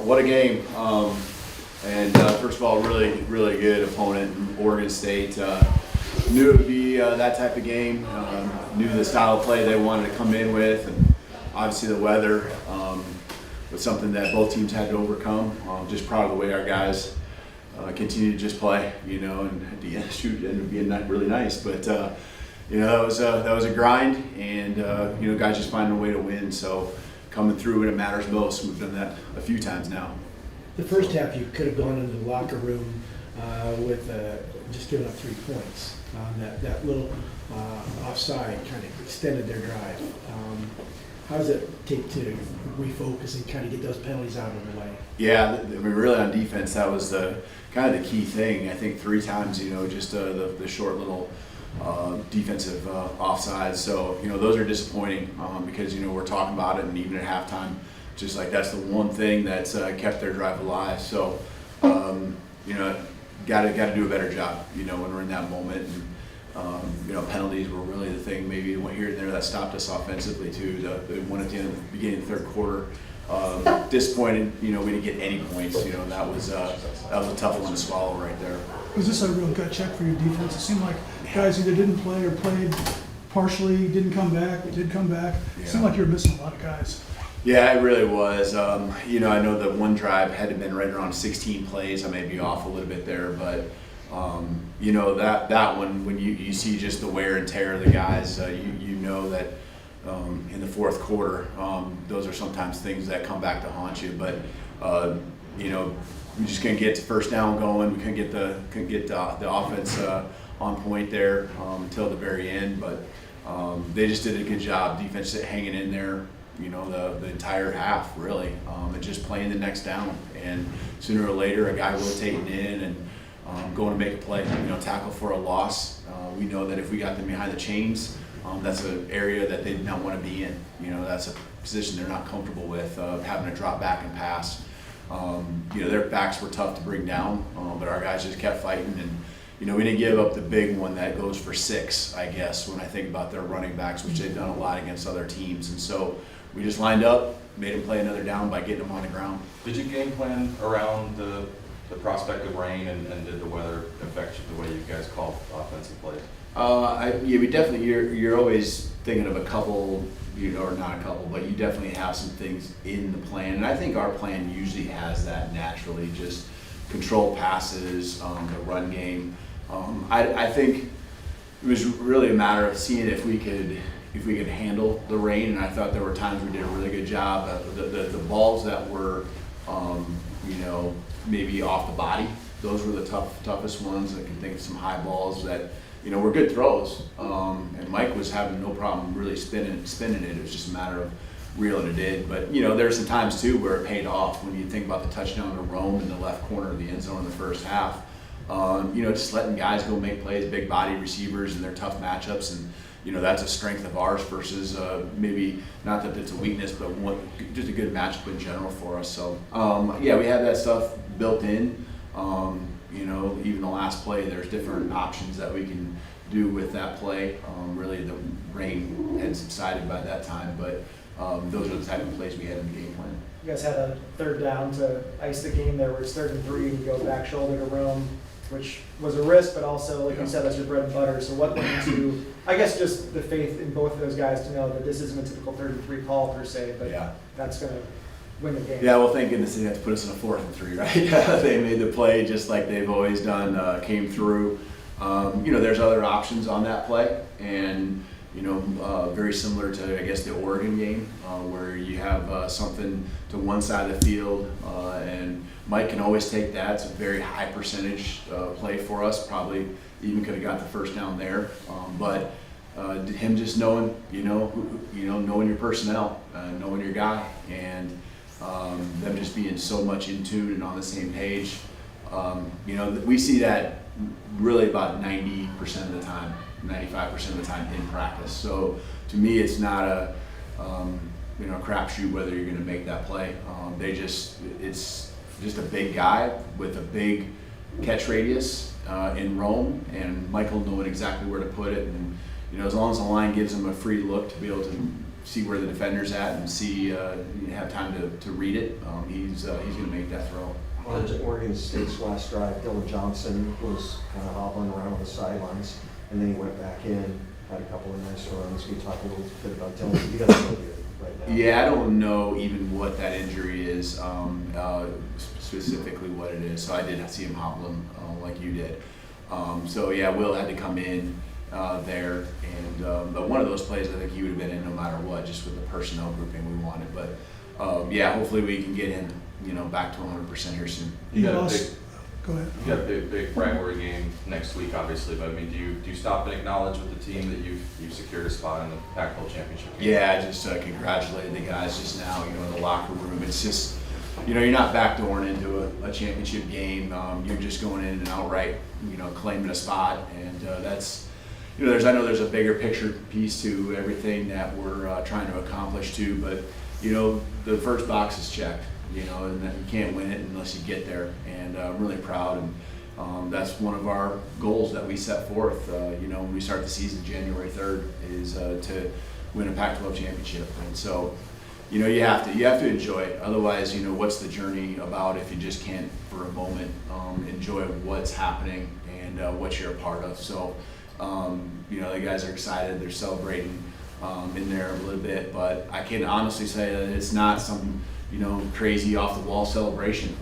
what a game. First of all, really good opponent, Oregon State. Knew it would be that type of game. Knew the style of play they wanted to come in with, and obviously the weather was something that both teams had to overcome. Just proud of the way our guys continue to just play, and at the end, ended up being really nice. But that was a grind, and guys just finding a way to win. So coming through when it matters most. We've done that a few times now. The first half, you could have gone into the locker room with just giving up 3 points. That little offside kind of extended their drive. How does it take to refocus and kind of get those penalties out of the way? Yeah, really on defense, that was the kind of the key thing. I think 3 times, just the short little defensive offsides. So, those are disappointing because, we're talking about it, and even at halftime, just like that's the one thing that's kept their drive alive. So, got to do a better job, when we're in that moment. And, penalties were really the thing, maybe one here and there that stopped us offensively too. The one at the end of the beginning of the third quarter. Disappointed, we didn't get any points. That was a tough one to swallow right there. Was this a real gut check for your defense? It seemed like guys either didn't play or played partially, didn't come back, did come back. It seemed like you were missing a lot of guys. Yeah, it really was. I know that one drive had to been right around 16 plays. I may be off a little bit there, but that one, when you see just the wear and tear of the guys, you know that in the fourth quarter, those are sometimes things that come back to haunt you. But we just couldn't get the first down going. We couldn't get the offense on point there until the very end. But they just did a good job, defense hanging in there. The entire half, really, and just playing the next down. And sooner or later, a guy rotating in and going to make a play, tackle for a loss. We know that if we got them behind the chains, that's an area that they did not want to be in. That's a position they're not comfortable with, having to drop back and pass. Their backs were tough to bring down, but our guys just kept fighting. And, we didn't give up the big one that goes for 6, I guess, when I think about their running backs, which they've done a lot against other teams. And so we just lined up, made them play another down by getting them on the ground. Did you game plan around the prospect of rain, and did the weather affect the way you guys called offensive plays? We definitely, you're always thinking of a couple, or not a couple, but you definitely have some things in the plan. And I think our plan usually has that naturally, just control passes, the run game. I think it was really a matter of seeing if we could handle the rain, and I thought there were times we did a really good job. The balls that were, maybe off the body, those were the toughest ones. I can think of some high balls that, were good throws. And Mike was having no problem really spinning it. It was just a matter of reeling it in. But, there's some times too where it paid off when you think about the touchdown to Rome in the left corner of the end zone in the first half. Just letting guys go make plays, big body receivers, and their tough matchups. And, that's a strength of ours versus maybe not that it's a weakness, but just a good matchup in general for us. So, we have that stuff built in. Even the last play, there's different options that we can do with that play. Really, the rain had subsided by that time, but those are the type of plays we had in the game plan. You guys had a third down to ice the game there where it's 3rd and 3, and you go back shoulder to Rome, which was a risk, but also, like you said, that's your bread and butter. So what went into, I guess, just the faith in both of those guys to know that this isn't a typical 3rd and 3 call per se, but that's going to win the game. Yeah, well, thank goodness they didn't have to put us in a 4th and 3, right? They made the play just like they've always done, came through. There's other options on that play, and very similar to, I guess, the Oregon game, where you have something to one side of the field, and Mike can always take that. It's a very high percentage play for us. Probably even could have got the first down there, but him just knowing, knowing your personnel, knowing your guy, and them just being so much in tune and on the same page. We see that really about 90% of the time, 95% of the time in practice. So to me, it's not a crapshoot whether you're going to make that play. It's just a big guy with a big catch radius in Rome, and Michael knowing exactly where to put it, and as long as the line gives him a free look to be able to see where the defender's at and see, have time to read it, he's going to make that throw. On Oregon State's last drive, Dylan Johnson was kind of hobbling around on the sidelines, and then he went back in, had a couple of nice runs. Can you talk a little bit about Dylan? He doesn't feel good right now. Yeah, I don't know even what that injury is, specifically what it is. So I did see him hobbling like you did. So yeah, Will had to come in there, and but one of those plays I think he would have been in no matter what, just with the personnel grouping we wanted. But yeah, hopefully we can get him, back to 100% here soon. You got a lost- big, Go ahead. you got a big rivalry game next week, obviously, but I mean, do you stop and acknowledge with the team that you've secured a spot in the Pac-12 championship game? Yeah, I just congratulated the guys just now, in the locker room. It's just, you're not backdooring into a championship game. You're just going in and outright, claiming a spot. And that's, I know there's a bigger picture piece to everything that we're trying to accomplish too. But, the first box is checked, and that you can't win it unless you get there. And I'm really proud. And that's one of our goals that we set forth, when we start the season January 3rd, is to win a Pac-12 championship. And so, you have to enjoy it. Otherwise, what's the journey about if you just can't for a moment enjoy what's happening and what you're a part of. So, the guys are excited. They're celebrating in there a little bit, but I can honestly say that it's not some crazy off the wall celebration.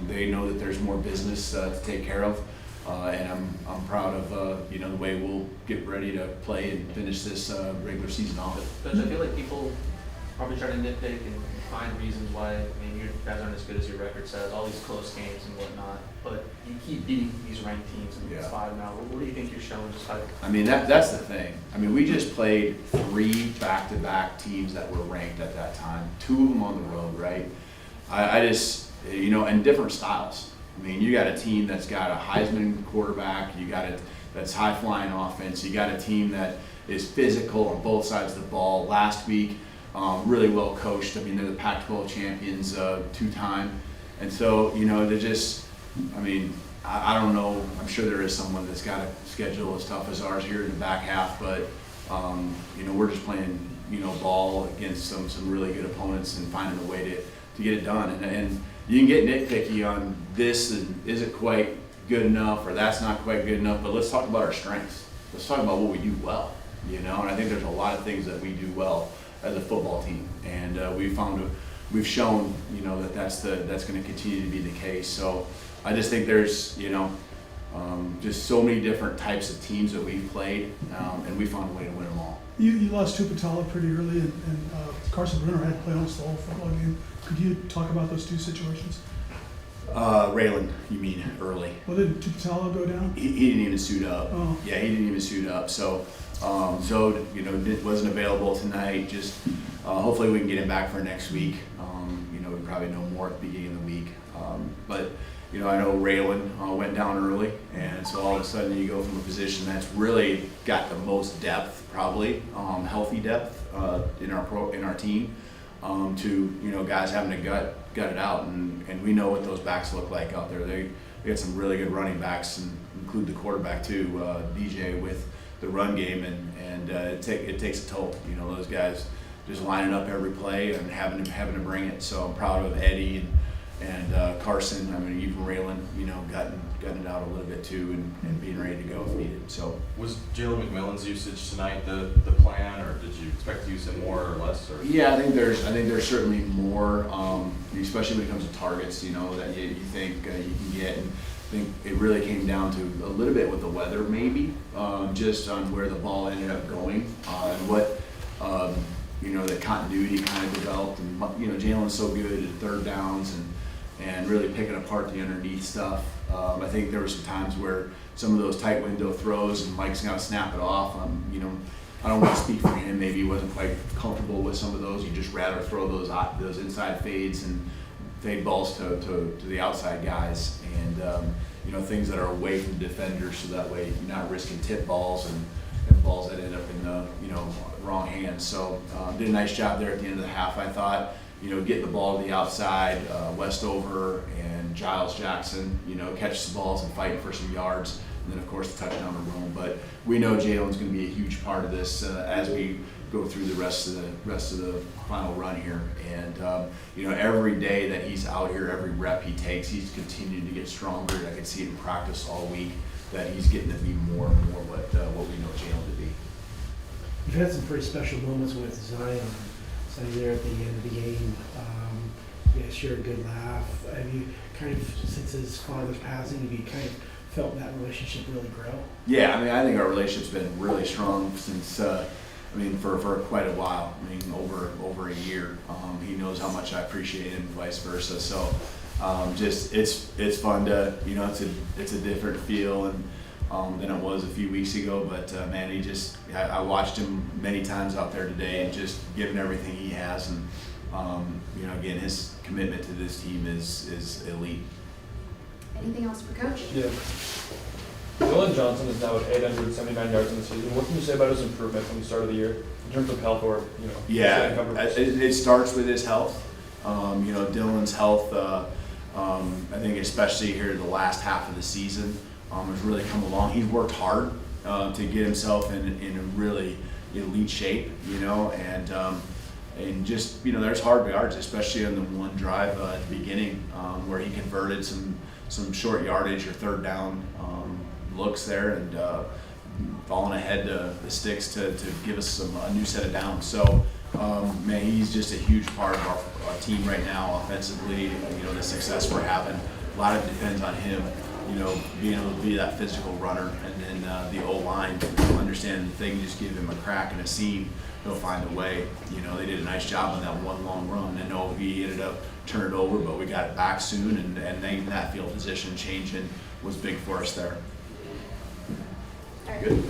They know that there's more business to take care of, and I'm proud of the way we'll get ready to play and finish this regular season off. But I feel like people probably try to nitpick and find reasons why maybe you guys aren't as good as your record says, all these close games and whatnot, but you keep beating these ranked teams and it's 5 now. What do you think you're showing just how? I mean, that's the thing. I mean, we just played 3 back-to-back teams that were ranked at that time, 2 of them on the road, right? I just, and different styles. I mean, you got a team that's got a Heisman quarterback, you got that's high-flying offense, you got a team that is physical on both sides of the ball. Last week, really well coached. I mean, they're the Pac-12 champions 2-time. And so, they're just, I don't know. I'm sure there is someone that's got a schedule as tough as ours here in the back half, but, we're just playing, ball against some really good opponents and finding a way to get it done. And you can get nitpicky on this and is it quite good enough or that's not quite good enough, but let's talk about our strengths. Let's talk about what we do well, and I think there's a lot of things that we do well as a football team, and we've shown that's going to continue to be the case. So I just think there's just so many different types of teams that we've played, and we found a way to win them all. You lost Tupatala pretty early, and Carson Brenner had to play almost the whole football game. Could you talk about those 2 situations? Raylan, you mean early? Well, did Tupatala go down? He didn't even suit up. Oh. Yeah, he didn't even suit up. So Zoe, wasn't available tonight. Just hopefully we can get him back for next week. We probably know more at the beginning of the week. But I know Raylan went down early, and so all of a sudden you go from a position that's really got the most depth, probably healthy depth in our team, to guys having to gut it out, and we know what those backs look like out there. They got some really good running backs, and include the quarterback too, DJ, with the run game, and it takes a toll. Those guys just lining up every play and having to bring it. So I'm proud of Eddie and Carson. Even Raylan, gutting it out a little bit too, and being ready to go if needed. So Was Jalen McMillan's usage tonight the plan, or did you expect to use him more or less? Or? yeah, I think there's certainly more, especially when it comes to targets. That you think you can get. And I think it really came down to a little bit with the weather, maybe, just on where the ball ended up going, and what the continuity kind of developed. And Jalen's so good at third downs and really picking apart the underneath stuff. I think there were some times where some of those tight window throws and Mike's got to snap it off. I don't want to speak for him. Maybe he wasn't quite comfortable with some of those. You'd just rather throw those inside fades and fade balls to the outside guys, and things that are away from the defenders, so that way you're not risking tip balls and balls that end up in the wrong hands. So did a nice job there at the end of the half, I thought. Getting the ball to the outside, Westover and Giles Jackson, catch the balls and fighting for some yards, and then of course the touchdown to Rome. But we know Jalen's going to be a huge part of this as we go through the rest of the final run here. And every day that he's out here, every rep he takes, he's continuing to get stronger. I can see it in practice all week that he's getting to be more and more what we know Jalen to be. You've had some pretty special moments with Zion there at the end of the game. You guys shared a good laugh. Have you kind of, since his father's passing, have you kind of felt that relationship really grow? Yeah, I mean, I think our relationship's been really strong since, for quite a while. I mean, over a year. He knows how much I appreciate him, and vice versa. So, it's fun to, it's a different feel than it was a few weeks ago. But man, I watched him many times out there today, and just giving everything he has, and again, his commitment to this team is elite. Anything else for Coach? Yeah. Dylan Johnson is now at 879 yards in the season. What can you say about his improvement from the start of the year in terms of health or, Yeah, coverage? it starts with his health. Dylan's health, I think especially here the last half of the season, has really come along. He's worked hard to get himself in a really elite shape, and just, there's hard yards, especially on the one drive at the beginning where he converted some short yardage or third down looks there, and falling ahead to the sticks to give us a new set of downs. So, man, he's just a huge part of our team right now offensively. The success we're having, a lot of it depends on him, being able to be that physical runner, and then the O-line, understanding that they can just give him a crack and a seam, he'll find a way. They did a nice job on that one long run. I know he ended up turning it over, but we got it back soon, and then that field position changing was big for us there. All right. Good.